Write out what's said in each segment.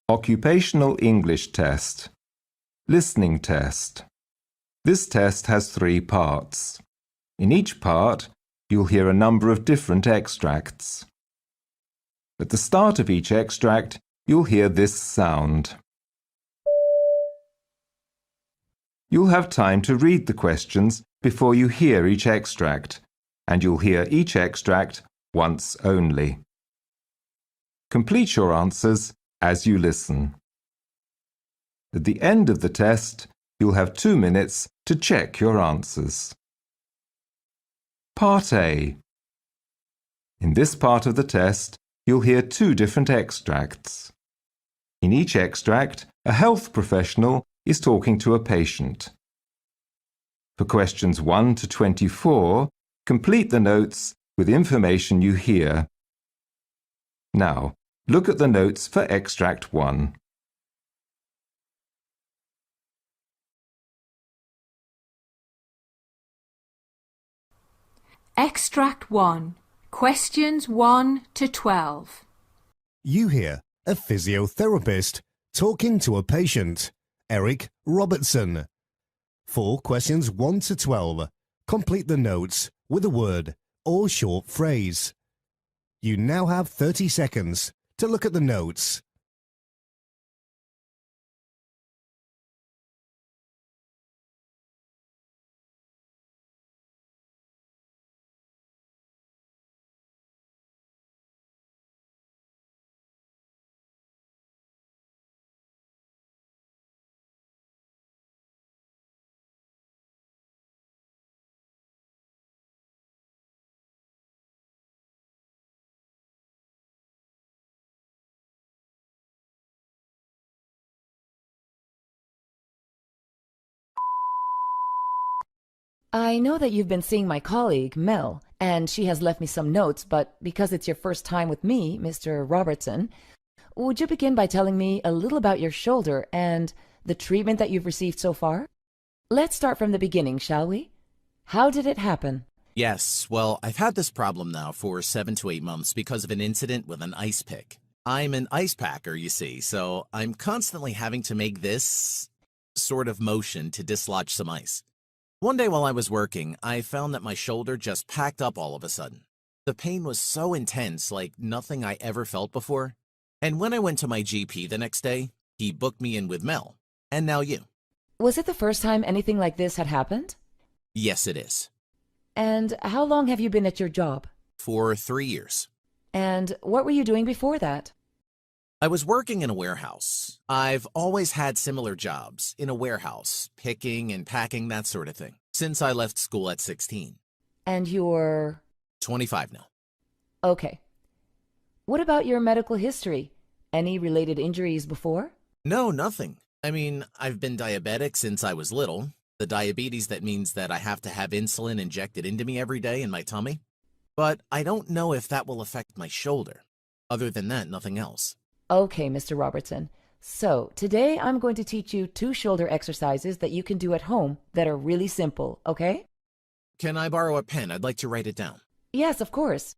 Occupational English Test. Listening Test. This test has 3 parts. In each part, you'll hear a number of different extracts. At the start of each extract, you'll hear this sound. You'll have time to read the questions before you hear each extract, and you'll hear each extract once only. Complete your answers as you listen. At the end of the test, you'll have 2 minutes to check your answers. Part A. In this part of the test, you'll hear 2 different extracts. In each extract, a health professional is talking to a patient. For questions 1 to 24, complete the notes with information you hear. Now, look at the notes for extract 1. Extract 1. Questions 1 to 12. You hear a physiotherapist talking to a patient, Eric Robertson. For questions 1 to 12, complete the notes with a word or short phrase. You now have 30 seconds to look at the notes. I know that you've been seeing my colleague, Mel, and she has left me some notes, but because it's your first time with me, Mr. Robertson, would you begin by telling me a little about your shoulder and the treatment that you've received so far? Let's start from the beginning, shall we? How did it happen? Yes, well, I've had this problem now for 7 to 8 months because of an incident with an ice pick. I'm an ice packer, you see, so I'm constantly having to make this sort of motion to dislodge some ice. One day while I was working, I found that my shoulder just packed up all of a sudden. The pain was so intense, like nothing I ever felt before. And when I went to my GP the next day, he booked me in with Mel. And now you. Was it the first time anything like this had happened? Yes, it is. And how long have you been at your job? For 3 years. And what were you doing before that? I was working in a warehouse. I've always had similar jobs in a warehouse, picking and packing, that sort of thing, since I left school at 16. And you're... 25 now. Okay. What about your medical history? Any related injuries before? No, nothing. I mean, I've been diabetic since I was little. The diabetes that means that I have to have insulin injected into me every day in my tummy. But I don't know if that will affect my shoulder. Other than that, nothing else. Okay, Mr. Robertson. So, today I'm going to teach you 2 shoulder exercises that you can do at home that are really simple, okay? Can I borrow a pen? I'd like to write it down. Yes, of course.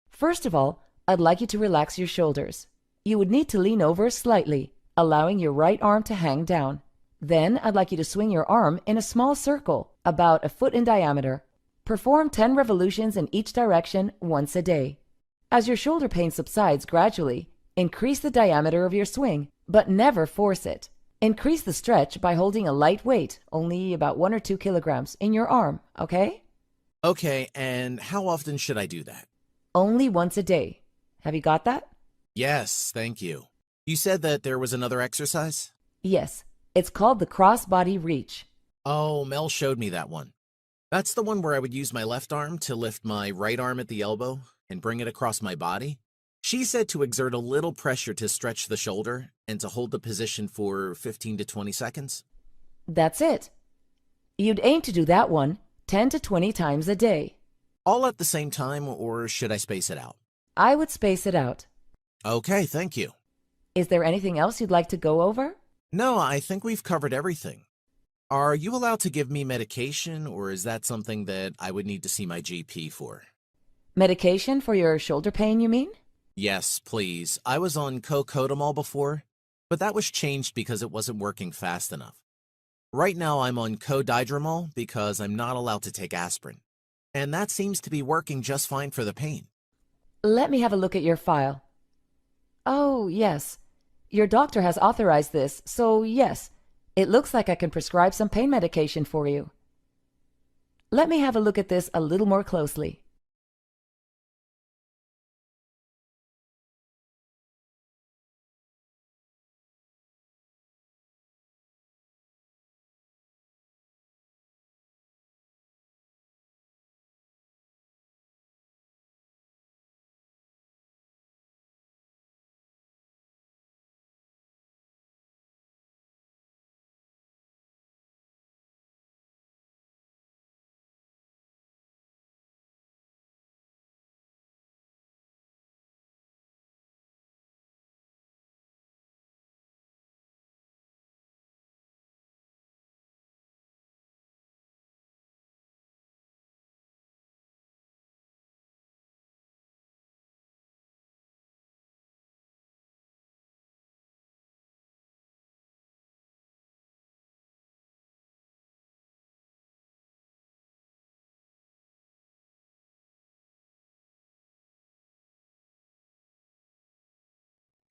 First of all, I'd like you to relax your shoulders. You would need to lean over slightly, allowing your right arm to hang down. Then I'd like you to swing your arm in a small circle, about a foot in diameter. Perform 10 revolutions in each direction once a day. As your shoulder pain subsides gradually, increase the diameter of your swing, but never force it. Increase the stretch by holding a light weight, only about 1 or 2 kilograms, in your arm, okay? Okay, and how often should I do that? Only once a day. Have you got that? Yes, thank you. You said that there was another exercise? Yes. It's called the cross-body reach. Oh, Mel showed me that one. That's the one where I would use my left arm to lift my right arm at the elbow and bring it across my body. She said to exert a little pressure to stretch the shoulder and to hold the position for 15 to 20 seconds. That's it. You'd aim to do that one 10 to 20 times a day. All at the same time, or should I space it out? I would space it out. Okay, thank you. Is there anything else you'd like to go over? No, I think we've covered everything. Are you allowed to give me medication, or is that something that I would need to see my GP for? Medication for your shoulder pain, you mean? Yes, please. I was on cocodamol before, but that was changed because it wasn't working fast enough. Right now I'm on codidromol because I'm not allowed to take aspirin, and that seems to be working just fine for the pain. Let me have a look at your file. Oh, yes. Your doctor has authorized this, so yes, it looks like I can prescribe some pain medication for you. Let me have a look at this a little more closely.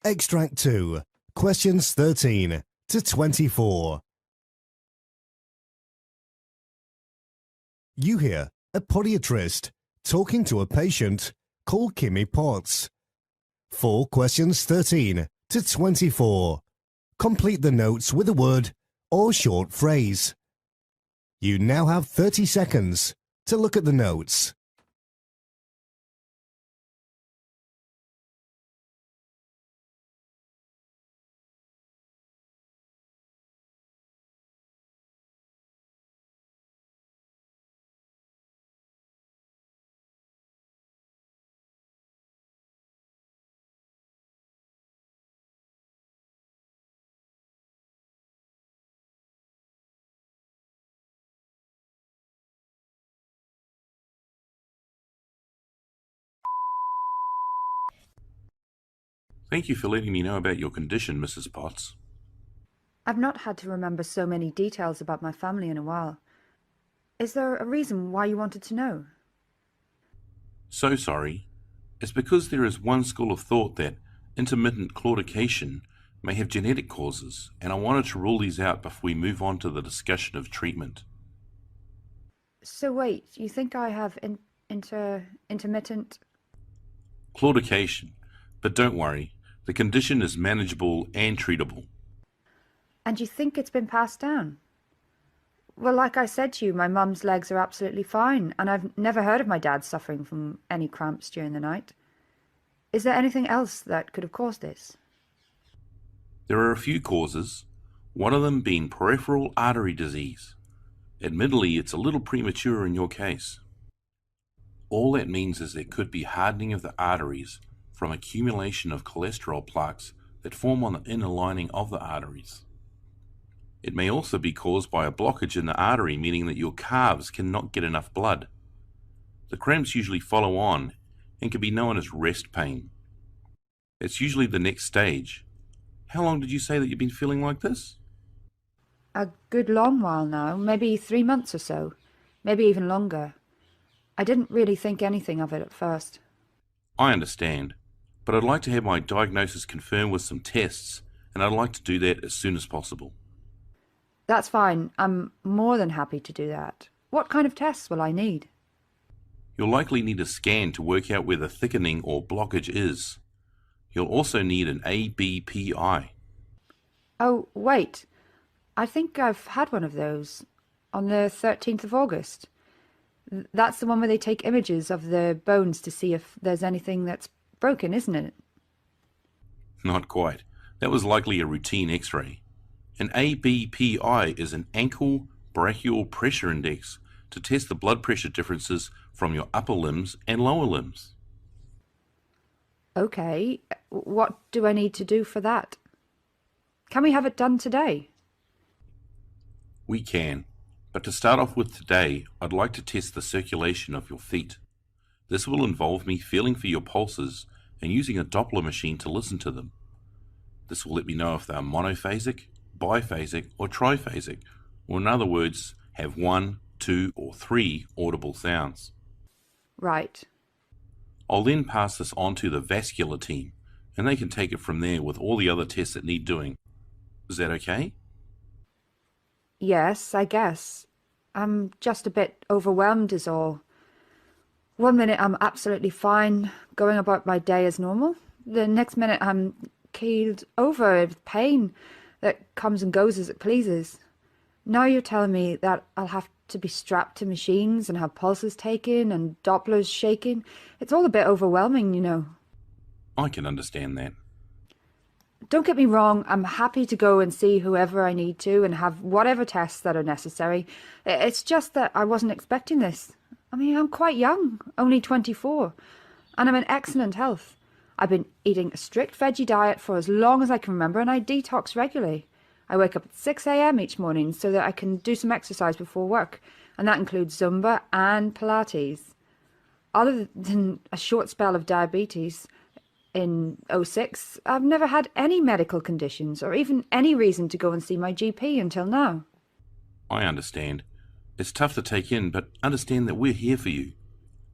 Extract 2, questions 13 to 24. You hear a podiatrist talking to a patient called Kimmy Potts. For questions 13 to 24, complete the notes with a word or short phrase. You now have 30 seconds to look at the notes. Thank you for letting me know about your condition, Mrs. Potts. I've not had to remember so many details about my family in a while. Is there a reason why you wanted to know? So sorry. It's because there is one school of thought that intermittent claudication may have genetic causes, and I wanted to rule these out before we move on to the discussion of treatment. So wait, you think I have intermittent... Claudication. But don't worry, the condition is manageable and treatable. And you think it's been passed down? Well, like I said to you, my mum's legs are absolutely fine, and I've never heard of my dad suffering from any cramps during the night. Is there anything else that could have caused this? There are a few causes, one of them being peripheral artery disease. Admittedly, it's a little premature in your case. All that means is there could be hardening of the arteries from accumulation of cholesterol plaques that form on the inner lining of the arteries. It may also be caused by a blockage in the artery, meaning that your calves cannot get enough blood. The cramps usually follow on and can be known as rest pain. It's usually the next stage. How long did you say that you've been feeling like this? A good long while now, maybe 3 months or so, maybe even longer. I didn't really think anything of it at first. I understand, but I'd like to have my diagnosis confirmed with some tests, and I'd like to do that as soon as possible. That's fine. I'm more than happy to do that. What kind of tests will I need? You'll likely need a scan to work out where the thickening or blockage is. You'll also need an ABPI. Oh, wait. I think I've had one of those on the 13th of August. That's the one where they take images of the bones to see if there's anything that's broken, isn't it? Not quite. That was likely a routine X-ray. An ABPI is an ankle brachial pressure index to test the blood pressure differences from your upper limbs and lower limbs. Okay, what do I need to do for that? Can we have it done today? We can, but to start off with today, I'd like to test the circulation of your feet. This will involve me feeling for your pulses and using a Doppler machine to listen to them. This will let me know if they are monophasic, biphasic, or triphasic, or in other words, have 1, 2, or 3 audible sounds. Right. I'll then pass this on to the vascular team, and they can take it from there with all the other tests that need doing. Is that okay? Yes, I guess. I'm just a bit overwhelmed is all. One minute I'm absolutely fine, going about my day as normal. The next minute I'm keeled over with pain that comes and goes as it pleases. Now you're telling me that I'll have to be strapped to machines and have pulses taken and Dopplers shaken. It's all a bit overwhelming, you know. I can understand that. Don't get me wrong, I'm happy to go and see whoever I need to and have whatever tests that are necessary. It's just that I wasn't expecting this. I mean, I'm quite young, only 24, and I'm in excellent health. I've been eating a strict veggie diet for as long as I can remember, and I detox regularly. I wake up at 6 a.m. each morning so that I can do some exercise before work, and that includes Zumba and Pilates. Other than a short spell of diabetes in '06, I've never had any medical conditions or even any reason to go and see my GP until now. I understand. It's tough to take in, but understand that we're here for you.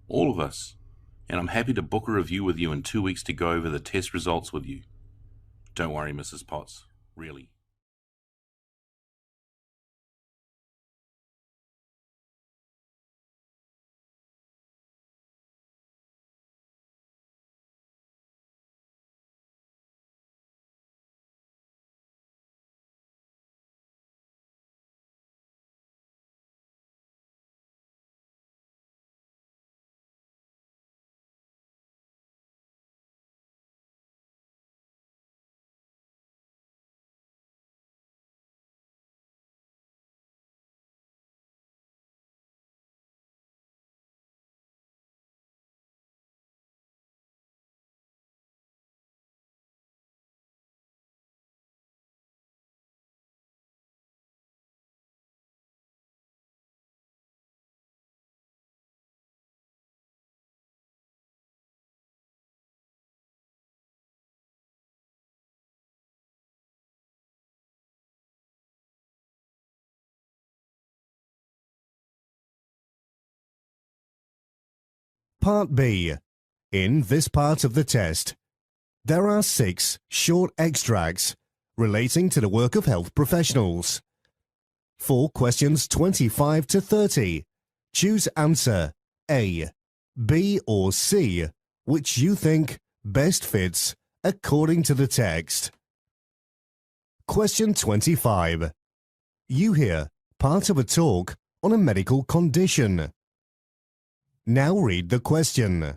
All of us. And I'm happy to book a review with you in 2 weeks to go over the test results with you. Don't worry, Mrs. Potts. Really. Part B. In this part of the test, there are 6 short extracts relating to the work of health professionals. For questions 25 to 30, choose answer A, B or C, which you think best fits according to the text. Question 25. You hear part of a talk on a medical condition. Now read the question.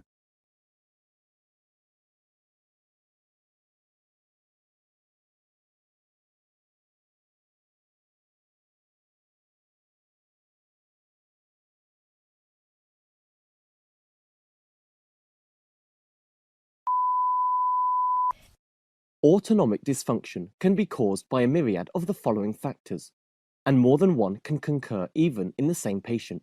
Autonomic dysfunction can be caused by a myriad of the following factors, and more than one can concur even in the same patient.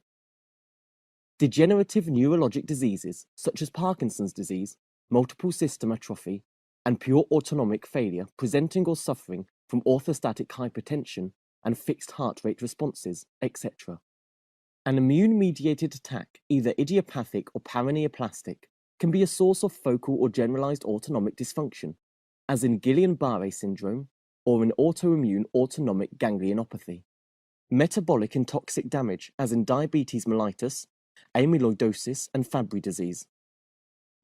Degenerative neurologic diseases such as Parkinson's disease, multiple system atrophy, and pure autonomic failure presenting or suffering from orthostatic hypertension and fixed heart rate responses, etc. An immune-mediated attack, either idiopathic or paraneoplastic, can be a source of focal or generalized autonomic dysfunction, as in Guillain-Barré syndrome or in autoimmune autonomic ganglionopathy. Metabolic and toxic damage, as in diabetes mellitus, amyloidosis, and Fabry disease.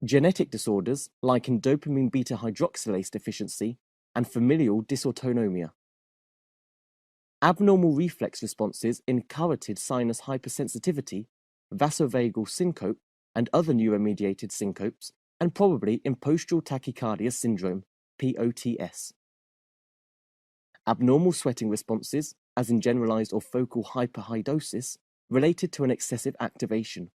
Genetic disorders, like in dopamine beta hydroxylase deficiency and familial dysautonomia. Abnormal reflex responses in carotid sinus hypersensitivity, vasovagal syncope, and other neuromediated syncopes, and probably in postural tachycardia syndrome, POTS. Abnormal sweating responses, as in generalized or focal hyperhidrosis, related to an excessive activation.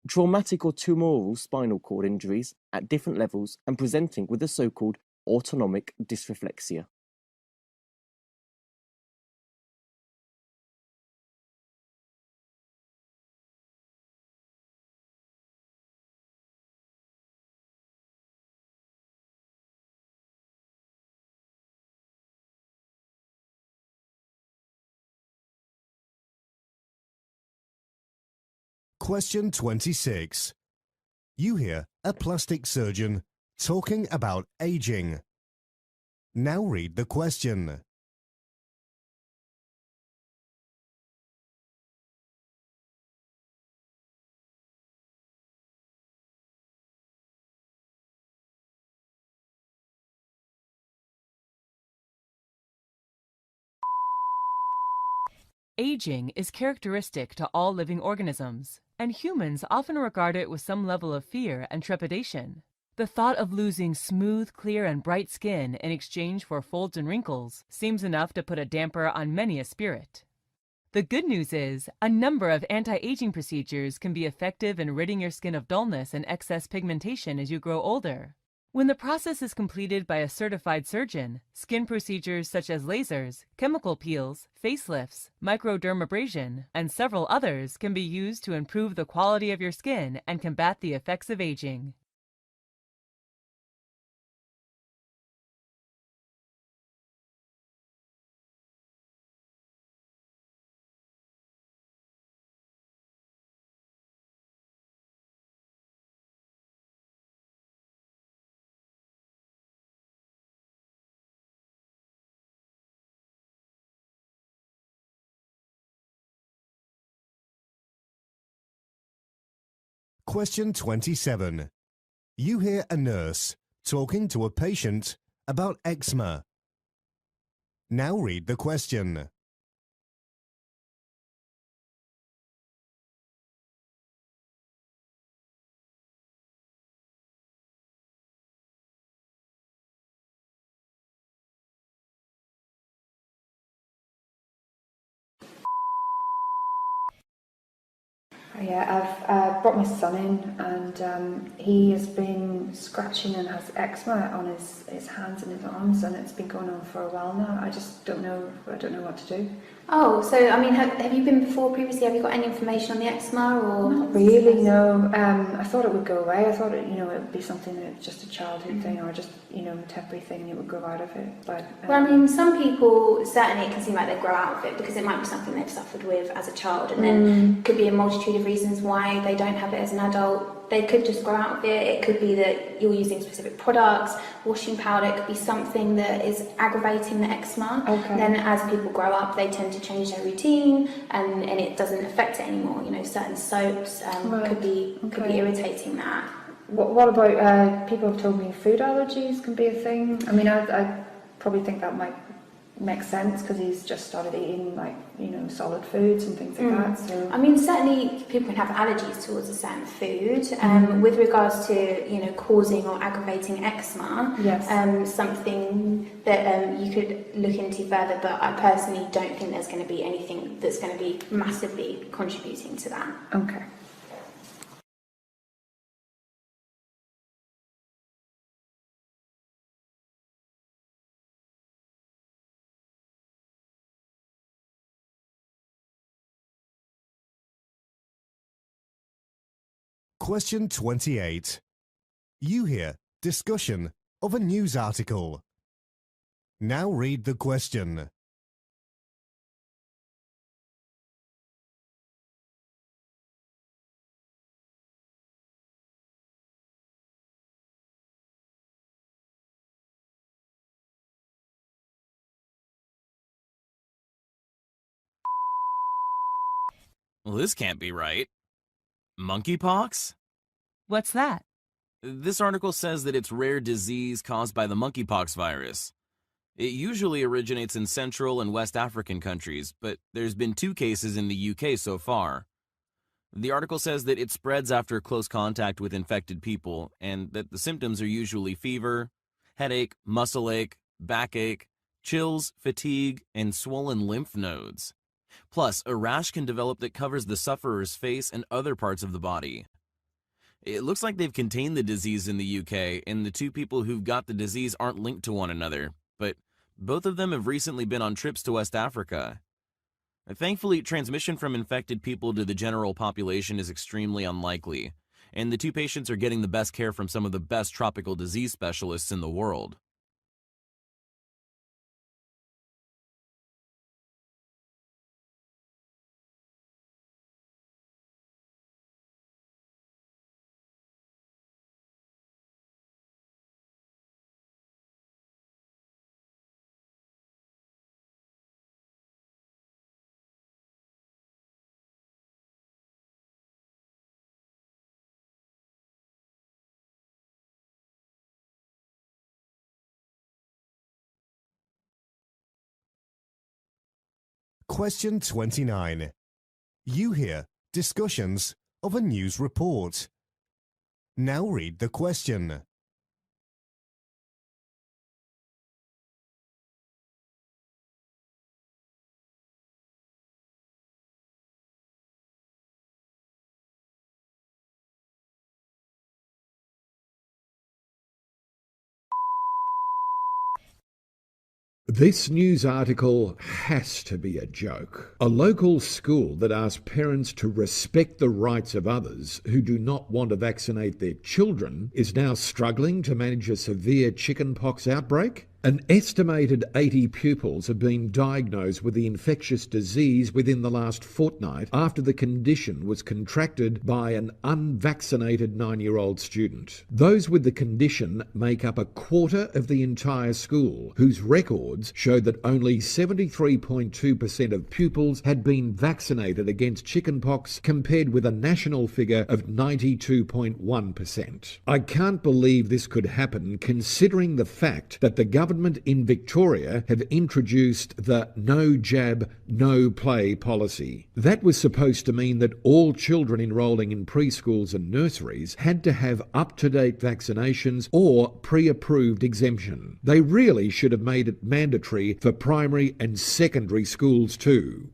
Traumatic or tumoral spinal cord injuries at different levels and presenting with the so-called autonomic dysreflexia. Question 26. You hear a plastic surgeon talking about aging. Now read the question. Aging is characteristic to all living organisms, and humans often regard it with some level of fear and trepidation. The thought of losing smooth, clear, and bright skin in exchange for folds and wrinkles seems enough to put a damper on many a spirit. The good news is, a number of anti-aging procedures can be effective in ridding your skin of dullness and excess pigmentation as you grow older. When the process is completed by a certified surgeon, skin procedures such as lasers, chemical peels, facelifts, microdermabrasion, and several others can be used to improve the quality of your skin and combat the effects of aging. Question 27. You hear a nurse talking to a patient about eczema. Now read the question. Yeah, I've brought my son in, and he has been scratching and has eczema on his hands and his arms, and it's been going on for a while now. I just don't know what to do. Oh, so I mean, have you been before previously? Have you got any information on the eczema or? Not really, no. I thought it would go away. I thought it would be something that's just a childhood thing, or just a temporary thing, and it would grow out of it. But well, I mean, some people certainly it can seem like they grow out of it because it might be something they've suffered with as a child, and then could be a multitude of reasons why they don't have it as an adult. They could just grow out of it. It could be that you're using specific products, washing powder. It could be something that is aggravating the eczema. Okay. Then as people grow up, they tend to change their routine, and it doesn't affect it anymore. Certain soaps could be irritating that. What about people have told me food allergies can be a thing? I mean, I probably think that might make sense because he's just started eating solid foods and things like that. So I mean, certainly people can have allergies towards a certain food. With regards to causing or aggravating eczema, yes. Something that you could look into further. But I personally don't think there's going to be anything that's going to be massively contributing to that. Okay. Question 28. You hear discussion of a news article. Now read the question. Well, this can't be right. Monkeypox? What's that? This article says that it's rare disease caused by the monkeypox virus. It usually originates in Central and West African countries, but there's been 2 cases in the UK so far. The article says that it spreads after close contact with infected people, and that the symptoms are usually fever, headache, muscle ache, backache, chills, fatigue, and swollen lymph nodes. Plus, a rash can develop that covers the sufferer's face and other parts of the body. It looks like they've contained the disease in the UK, and the 2 people who've got the disease aren't linked to one another, but both of them have recently been on trips to West Africa. Thankfully, transmission from infected people to the general population is extremely unlikely, and the 2 patients are getting the best care from some of the best tropical disease specialists in the world. Question 29. You hear discussions of a news report. Now read the question. This news article has to be a joke. A local school that asks parents to respect the rights of others who do not want to vaccinate their children is now struggling to manage a severe chickenpox outbreak. An estimated 80 pupils have been diagnosed with the infectious disease within the last fortnight after the condition was contracted by an unvaccinated 9-year-old student. Those with the condition make up a quarter of the entire school, whose records showed that only 73.2% of pupils had been vaccinated against chickenpox, compared with a national figure of 92.1%. I can't believe this could happen, considering the fact that the government in Victoria have introduced the no jab, no play policy. That was supposed to mean that all children enrolling in preschools and nurseries had to have up-to-date vaccinations or pre-approved exemption. They really should have made it mandatory for primary and secondary schools too.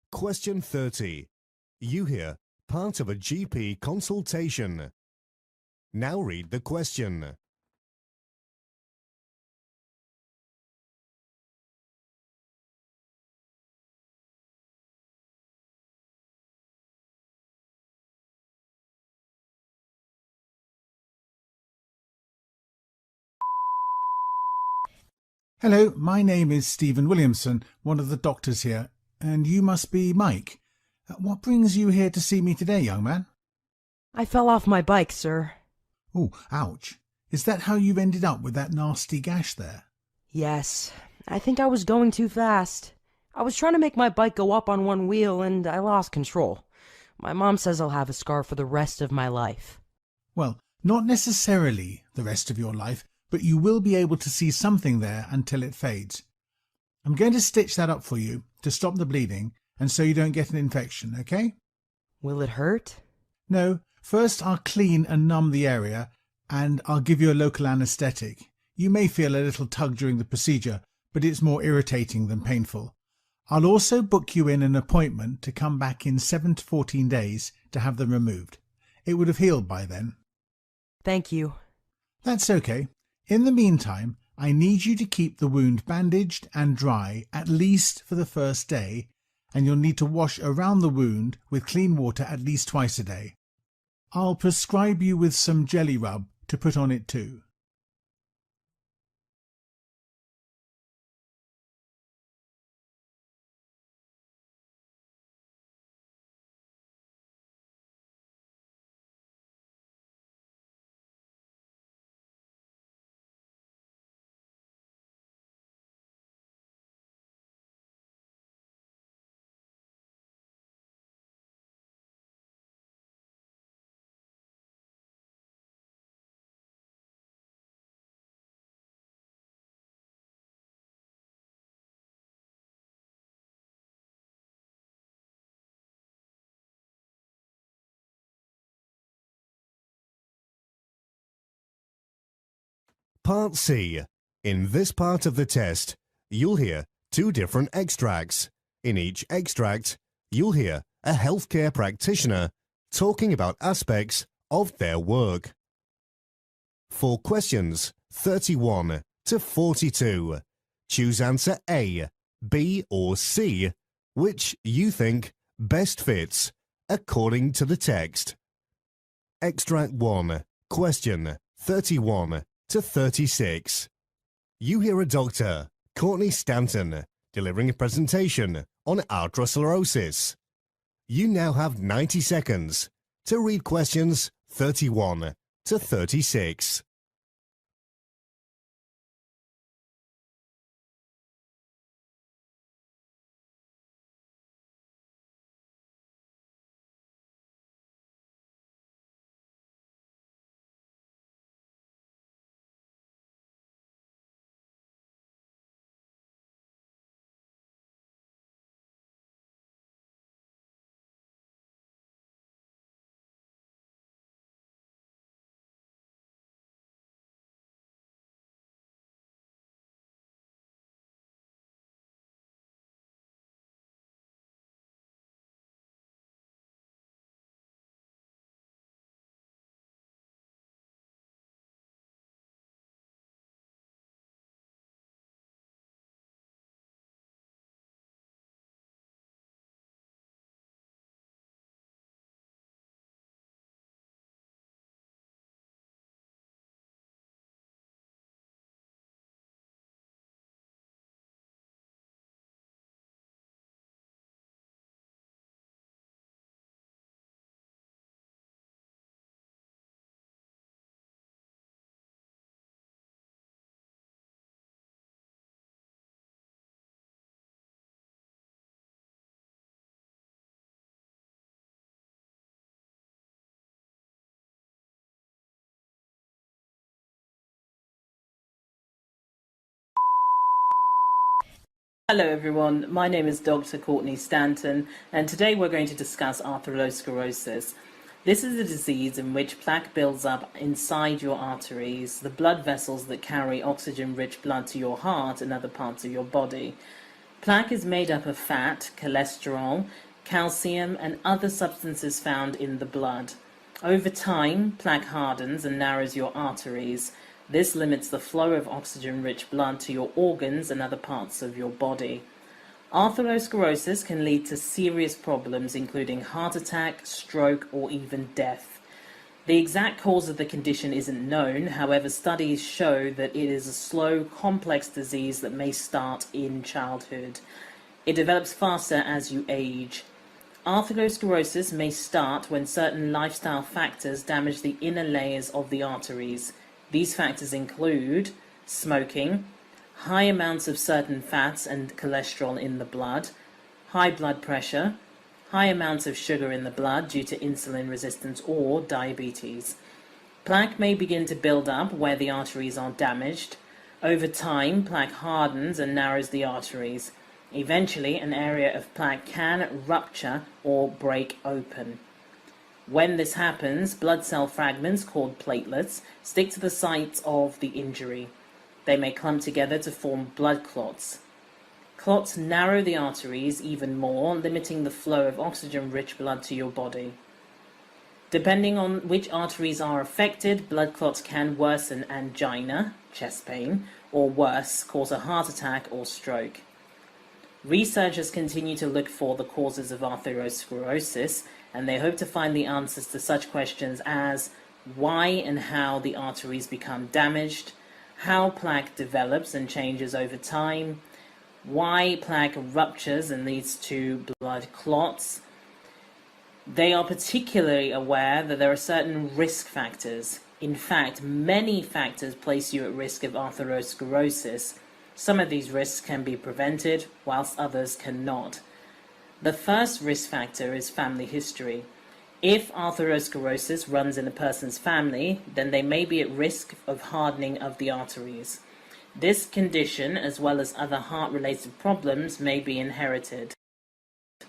Question 30. You hear part of a GP consultation. Now read the question. Hello, my name is Stephen Williamson, one of the doctors here, and you must be Mike. What brings you here to see me today, young man? I fell off my bike, sir. Oh, ouch. Is that how you've ended up with that nasty gash there? Yes, I think I was going too fast. I was trying to make my bike go up on one wheel and I lost control. My mom says I'll have a scar for the rest of my life. Well, not necessarily the rest of your life, but you will be able to see something there until it fades. I'm going to stitch that up for you to stop the bleeding and so you don't get an infection, okay? Will it hurt? No, first I'll clean and numb the area and I'll give you a local anaesthetic. You may feel a little tug during the procedure, but it's more irritating than painful. I'll also book you in an appointment to come back in 7 to 14 days to have them removed. It would have healed by then. Thank you. That's okay. In the meantime, I need you to keep the wound bandaged and dry at least for the first day, and you'll need to wash around the wound with clean water at least twice a day. I'll prescribe you with some jelly rub to put on it too. Part C. In this part of the test, you'll hear 2 different extracts. In each extract, you'll hear a healthcare practitioner talking about aspects of their work. For questions 31 to 42, choose answer A, B or C, which you think best fits according to the text. Extract 1, question 31 to 36. You hear a doctor, Courtney Stanton, delivering a presentation on atherosclerosis. You now have 90 seconds to read questions 31 to 36. Hello everyone, my name is Dr. Courtney Stanton and today we're going to discuss atherosclerosis. This is a disease in which plaque builds up inside your arteries, the blood vessels that carry oxygen-rich blood to your heart and other parts of your body. Plaque is made up of fat, cholesterol, calcium and other substances found in the blood. Over time, plaque hardens and narrows your arteries. This limits the flow of oxygen-rich blood to your organs and other parts of your body. Atherosclerosis can lead to serious problems including heart attack, stroke, or even death. The exact cause of the condition isn't known, however studies show that it is a slow, complex disease that may start in childhood. It develops faster as you age. Atherosclerosis may start when certain lifestyle factors damage the inner layers of the arteries. These factors include smoking, high amounts of certain fats and cholesterol in the blood, high blood pressure, high amounts of sugar in the blood due to insulin resistance or diabetes. Plaque may begin to build up where the arteries are damaged. Over time, plaque hardens and narrows the arteries. Eventually, an area of plaque can rupture or break open. When this happens, blood cell fragments, called platelets, stick to the sites of the injury. They may clump together to form blood clots. Clots narrow the arteries even more, limiting the flow of oxygen-rich blood to your body. Depending on which arteries are affected, blood clots can worsen angina, chest pain, or worse, cause a heart attack or stroke. Researchers continue to look for the causes of atherosclerosis, and they hope to find the answers to such questions as why and how the arteries become damaged, how plaque develops and changes over time, why plaque ruptures and leads to blood clots. They are particularly aware that there are certain risk factors. In fact, many factors place you at risk of atherosclerosis. Some of these risks can be prevented, whilst others cannot. The first risk factor is family history. If atherosclerosis runs in a person's family, then they may be at risk of hardening of the arteries. This condition, as well as other heart-related problems, may be inherited.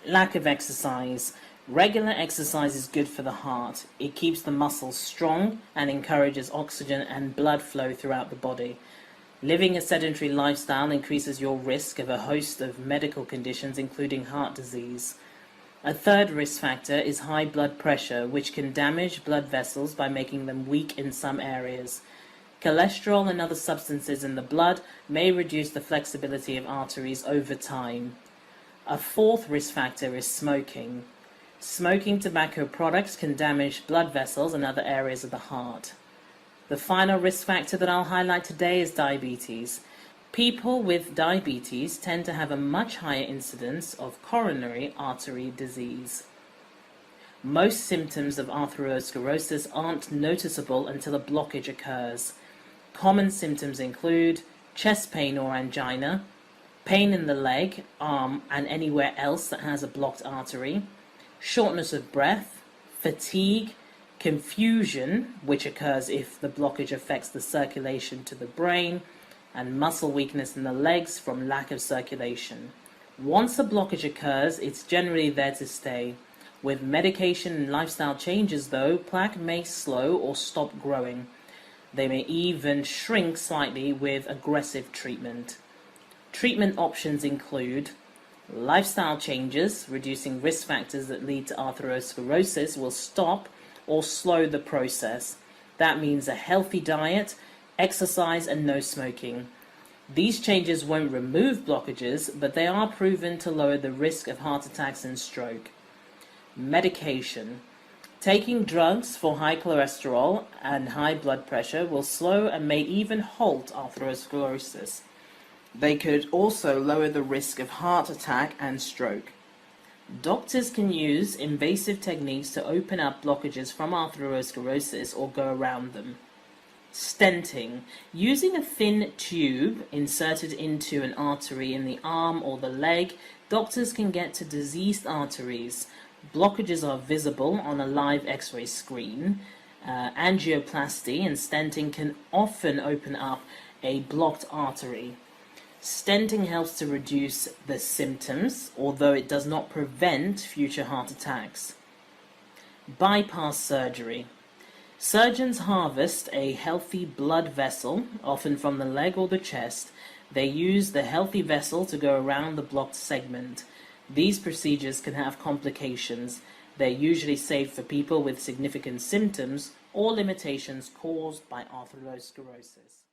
Lack of exercise. Regular exercise is good for the heart. It keeps the muscles strong and encourages oxygen and blood flow throughout the body. Living a sedentary lifestyle increases your risk of a host of medical conditions, including heart disease. A third risk factor is high blood pressure, which can damage blood vessels by making them weak in some areas. Cholesterol and other substances in the blood may reduce the flexibility of arteries over time. A fourth risk factor is smoking. Smoking tobacco products can damage blood vessels and other areas of the heart. The final risk factor that I'll highlight today is diabetes. People with diabetes tend to have a much higher incidence of coronary artery disease. Most symptoms of atherosclerosis aren't noticeable until a blockage occurs. Common symptoms include chest pain or angina, pain in the leg, arm, and anywhere else that has a blocked artery, shortness of breath, fatigue, confusion, which occurs if the blockage affects the circulation to the brain, and muscle weakness in the legs from lack of circulation. Once a blockage occurs, it's generally there to stay. With medication and lifestyle changes, though, plaque may slow or stop growing. They may even shrink slightly with aggressive treatment. Treatment options include lifestyle changes. Reducing risk factors that lead to atherosclerosis will stop or slow the process. That means a healthy diet, exercise, and no smoking. These changes won't remove blockages, but they are proven to lower the risk of heart attacks and stroke. Medication. Taking drugs for high cholesterol and high blood pressure will slow and may even halt atherosclerosis. They could also lower the risk of heart attack and stroke. Doctors can use invasive techniques to open up blockages from atherosclerosis or go around them. Stenting. Using a thin tube inserted into an artery in the arm or the leg, doctors can get to diseased arteries. Blockages are visible on a live X-ray screen. Angioplasty and stenting can often open up a blocked artery. Stenting helps to reduce the symptoms, although it does not prevent future heart attacks. Bypass surgery. Surgeons harvest a healthy blood vessel, often from the leg or the chest. They use the healthy vessel to go around the blocked segment. These procedures can have complications. They're usually safe for people with significant symptoms or limitations caused by atherosclerosis.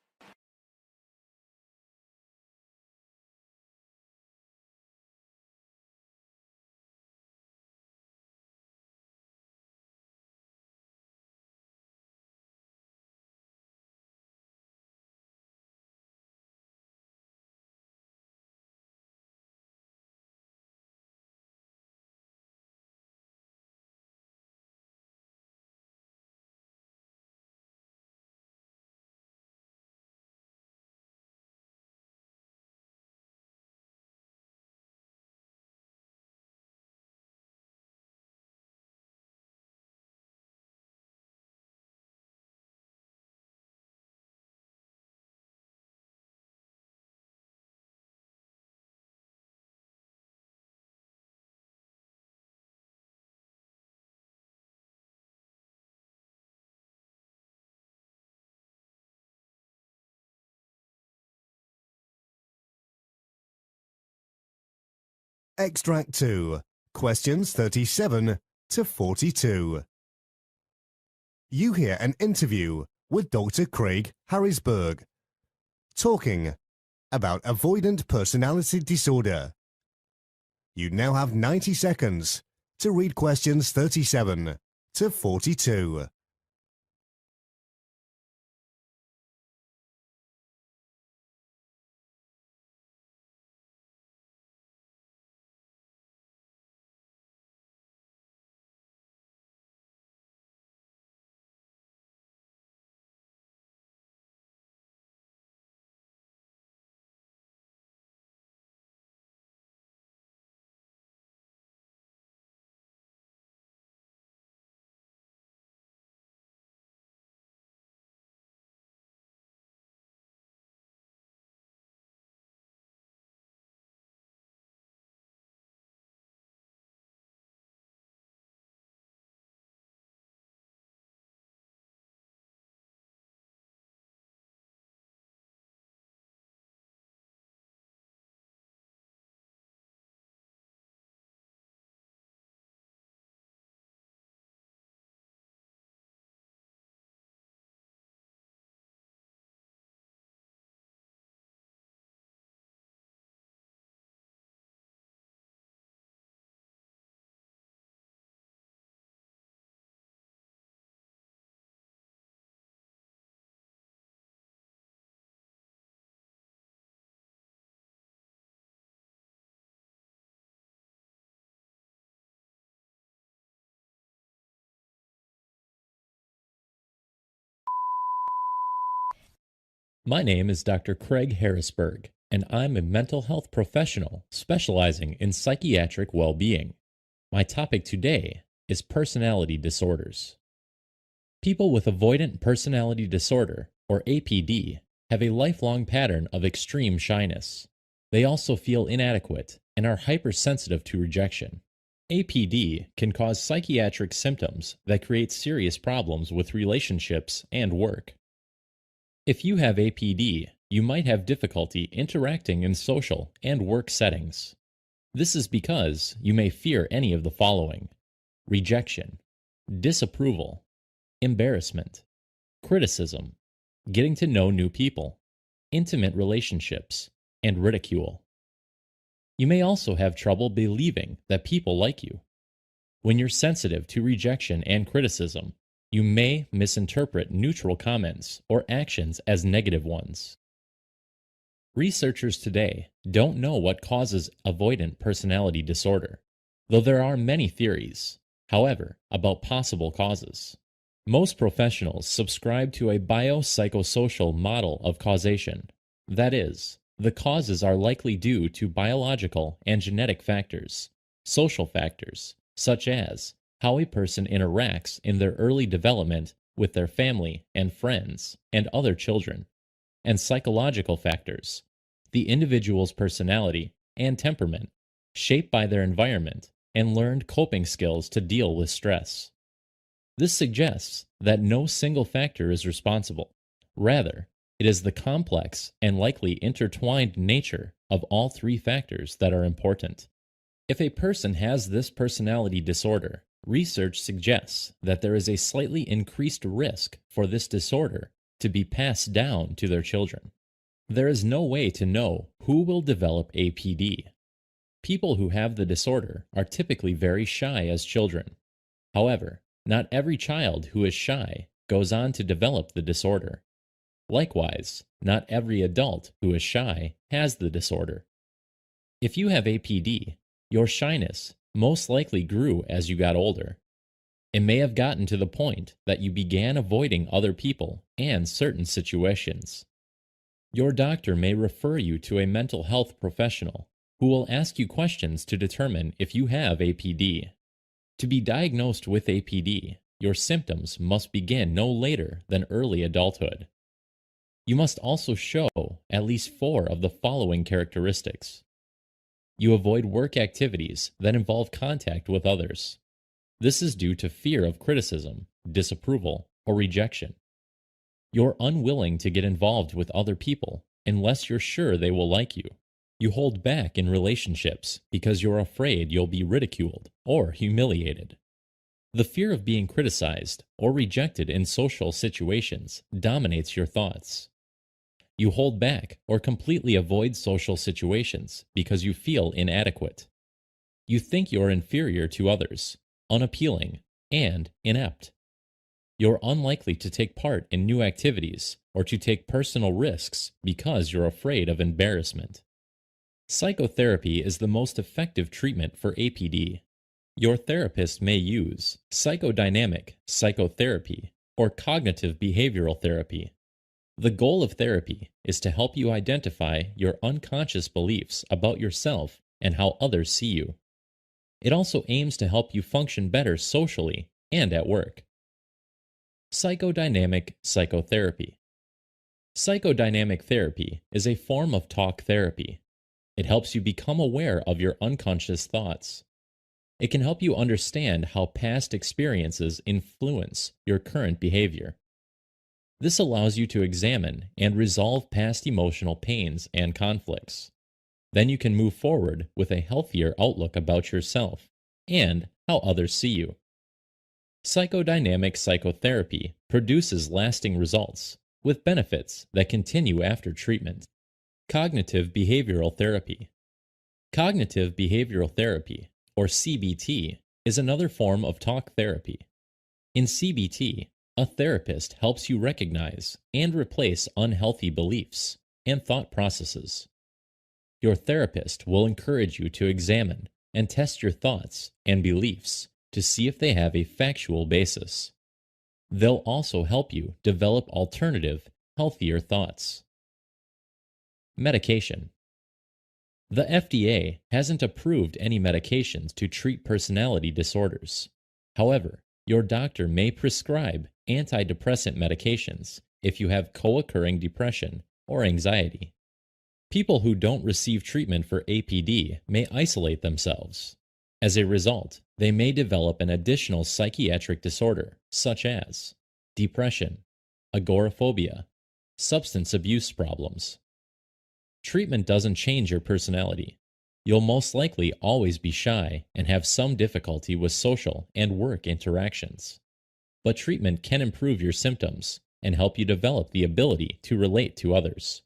Extract 2. Questions 37 to 42. You hear an interview with Dr. Craig Harrisberg talking about avoidant personality disorder. You now have 90 seconds to read questions 37 to 42. My name is Dr. Craig Harrisberg, and I'm a mental health professional specializing in psychiatric well-being. My topic today is personality disorders. People with avoidant personality disorder, or APD, have a lifelong pattern of extreme shyness. They also feel inadequate and are hypersensitive to rejection. APD can cause psychiatric symptoms that create serious problems with relationships and work. If you have APD, you might have difficulty interacting in social and work settings. This is because you may fear any of the following: rejection, disapproval, embarrassment, criticism, getting to know new people, intimate relationships, and ridicule. You may also have trouble believing that people like you. When you're sensitive to rejection and criticism, you may misinterpret neutral comments or actions as negative ones. Researchers today don't know what causes avoidant personality disorder, though there are many theories, however, about possible causes. Most professionals subscribe to a biopsychosocial model of causation. That is, the causes are likely due to biological and genetic factors, social factors, such as how a person interacts in their early development with their family and friends and other children, and psychological factors, the individual's personality and temperament, shaped by their environment and learned coping skills to deal with stress. This suggests that no single factor is responsible. Rather, it is the complex and likely intertwined nature of all three factors that are important. If a person has this personality disorder, research suggests that there is a slightly increased risk for this disorder to be passed down to their children. There is no way to know who will develop APD. People who have the disorder are typically very shy as children. However, not every child who is shy goes on to develop the disorder. Likewise, not every adult who is shy has the disorder. If you have APD, your shyness most likely grew as you got older. It may have gotten to the point that you began avoiding other people and certain situations. Your doctor may refer you to a mental health professional who will ask you questions to determine if you have APD. To be diagnosed with APD, your symptoms must begin no later than early adulthood. You must also show at least 4 of the following characteristics. You avoid work activities that involve contact with others. This is due to fear of criticism, disapproval, or rejection. You're unwilling to get involved with other people unless you're sure they will like you. You hold back in relationships because you're afraid you'll be ridiculed or humiliated. The fear of being criticized or rejected in social situations dominates your thoughts. You hold back or completely avoid social situations because you feel inadequate. You think you're inferior to others, unappealing, and inept. You're unlikely to take part in new activities or to take personal risks because you're afraid of embarrassment. Psychotherapy is the most effective treatment for APD. Your therapist may use psychodynamic psychotherapy or cognitive behavioral therapy. The goal of therapy is to help you identify your unconscious beliefs about yourself and how others see you. It also aims to help you function better socially and at work. Psychodynamic psychotherapy. Psychodynamic therapy is a form of talk therapy. It helps you become aware of your unconscious thoughts. It can help you understand how past experiences influence your current behavior. This allows you to examine and resolve past emotional pains and conflicts. Then you can move forward with a healthier outlook about yourself and how others see you. Psychodynamic psychotherapy produces lasting results with benefits that continue after treatment. Cognitive behavioral therapy. Cognitive behavioral therapy, or CBT, is another form of talk therapy. In CBT, a therapist helps you recognize and replace unhealthy beliefs and thought processes. Your therapist will encourage you to examine and test your thoughts and beliefs to see if they have a factual basis. They'll also help you develop alternative, healthier thoughts Medication. The FDA hasn't approved any medications to treat personality disorders. However, your doctor may prescribe antidepressant medications if you have co-occurring depression or anxiety. People who don't receive treatment for APD may isolate themselves. As a result, they may develop an additional psychiatric disorder, such as depression, agoraphobia, substance abuse problems. Treatment doesn't change your personality. You'll most likely always be shy and have some difficulty with social and work interactions. But treatment can improve your symptoms and help you develop the ability to relate to others.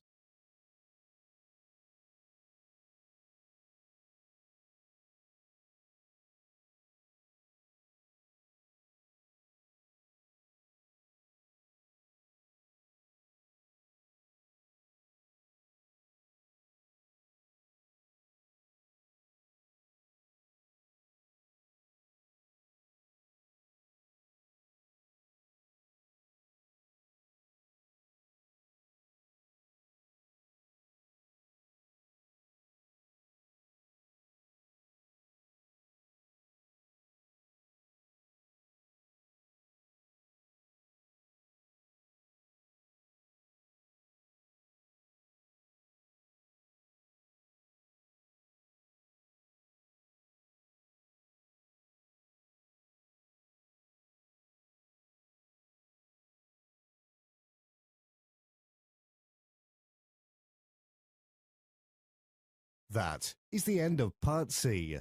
That is the end of Part C.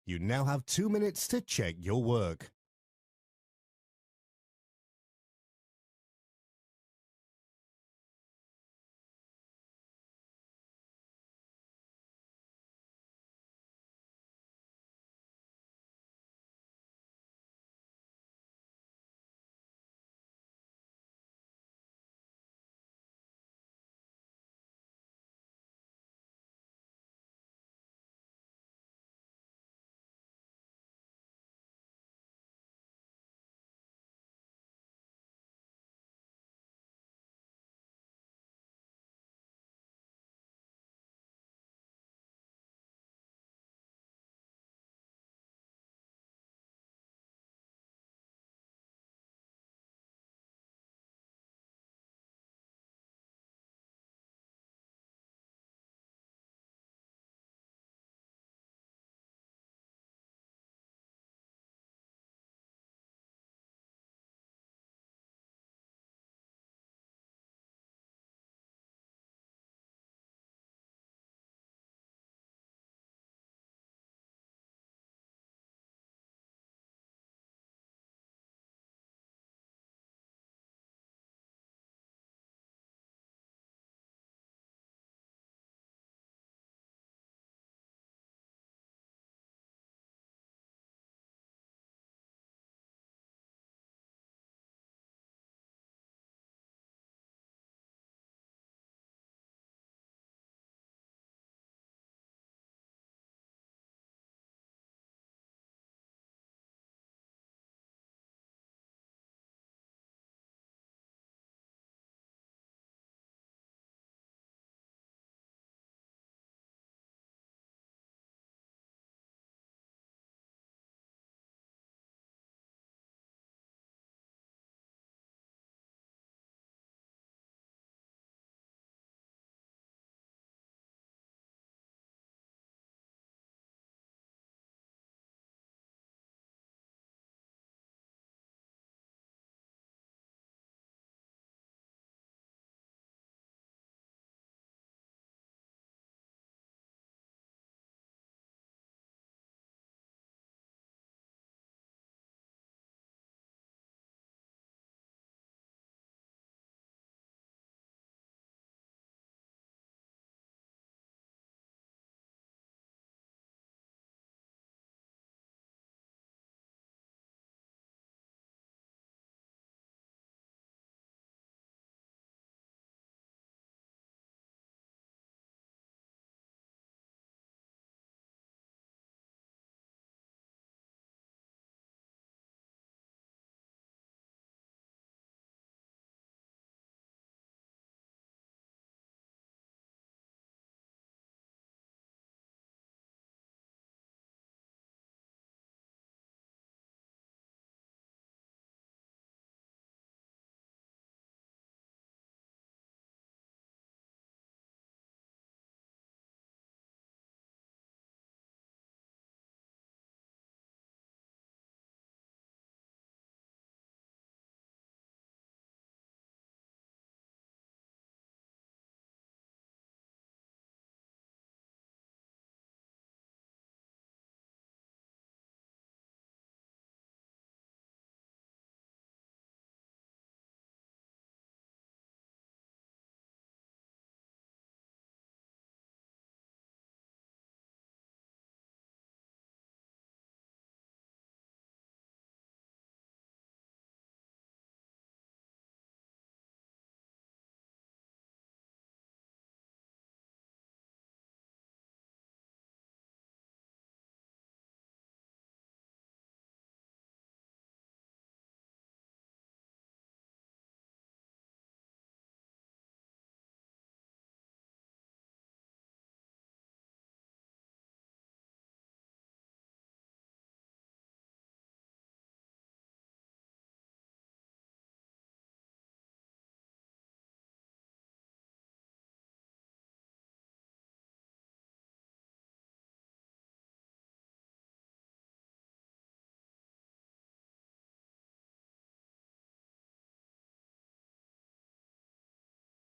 You now have 2 minutes to check your work.